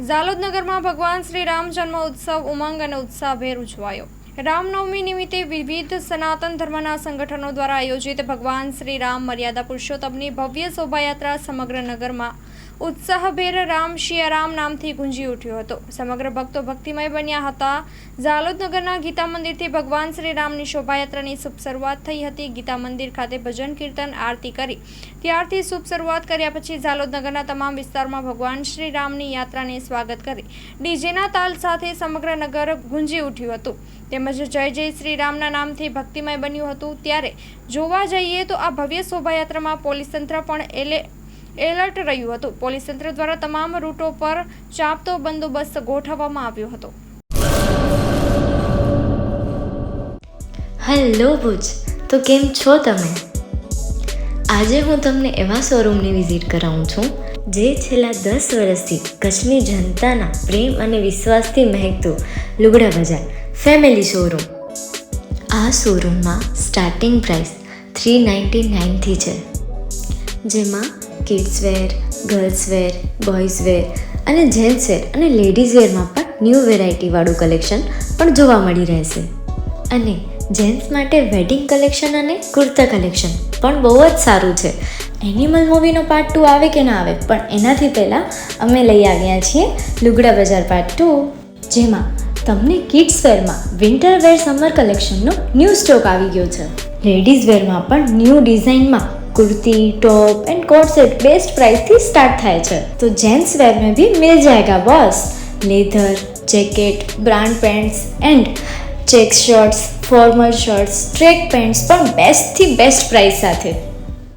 ઝાલોદ નગરમાં ભગવાન શ્રી રામ જન્મ ઉત્સવ ઉમંગ અને ઉત્સાહભેર ઉજવાયો. રામનવમી નિમિત્તે વિવિધ સનાતન ધર્મના સંગઠનો દ્વારા આયોજિત ભગવાન શ્રી રામ મર્યાદા પુરુષોત્તમની ભવ્ય શોભાયાત્રા સમગ્ર નગરમાં ઉત્સાહભેર રામ શિયારામ નામથી ગુંજી ઉઠ્યો હતો. સમગ્ર ભક્તો ભક્તિમય બન્યા હતા. ઝાલોદ નગરના ગીતા મંદિરથી ભગવાન શ્રી રામની શોભાયાત્રાની શુભ શરૂઆત થઈ હતી. ગીતા મંદિર ખાતે ભજન કીર્તન આરતી કરી ત્યારથી શુભ શરૂઆત કર્યા પછી ઝાલોદ નગરના તમામ વિસ્તારમાં ભગવાન શ્રી રામની યાત્રાને સ્વાગત કરી ડીજેના તાલ સાથે સમગ્ર નગર ગુંજી ઉઠ્યું હતું. તેમજ જય જય શ્રી રામના નામથી ભક્તિમય બન્યું હતું. ત્યારે જોવા જઈએ તો આ ભવ્ય શોભાયાત્રામાં પોલીસ તંત્ર પણ એલર્ટ રહ્યું હતું. પોલીસ તંત્ર દ્વારા તમામ રૂટો પર ચાંપતો બંદોબસ્ત ગોઠવવામાં આવ્યો હતો. હેલો ભુજ, તો કેમ છો તમે? આજે હું તમને એવા શોરૂમની વિઝિટ કરાવું છું જે છેલ્લા 10 વર્ષથી કચ્છની જનતાના પ્રેમ અને વિશ્વાસથી મહેકતું લુગડા બજાર ફેમિલી શોરૂમ. આ શોરૂમમાં સ્ટાર્ટિંગ પ્રાઇસ 399થી છે, જેમાં kids wear, girls wear, boys wear અને જેન્ટ્સ વેર અને લેડીઝ વેરમાં પણ ન્યૂ વેરાયટીવાળું કલેક્શન પણ જોવા મળી રહેશે. અને જેન્ટ્સ માટે વેડિંગ કલેક્શન અને કુર્તા કલેક્શન પણ બહુ જ સારું છે. એનિમલ મૂવીનો પાર્ટ 2 આવે કે ના આવે, પણ એનાથી પહેલાં અમે લઈ આવ્યા છીએ લુગડા બજાર પાર્ટ 2, જેમાં તમને કિડ્સ વેરમાં વિન્ટર વેર સમર કલેક્શનનો ન્યૂ સ્ટોક આવી ગયો છે. લેડીઝ વેરમાં પણ ન્યૂ ડિઝાઇનમાં kurti, top and coat set best price थी स्टार्ट થાય છે. तो जेंट्स वेयर में भी मिल जाएगा boss. Leather, jacket, brand pants and check shirts, formal shirts, track pants પણ બેસ્ટ થી બેસ્ટ પ્રાઇસ સાથે.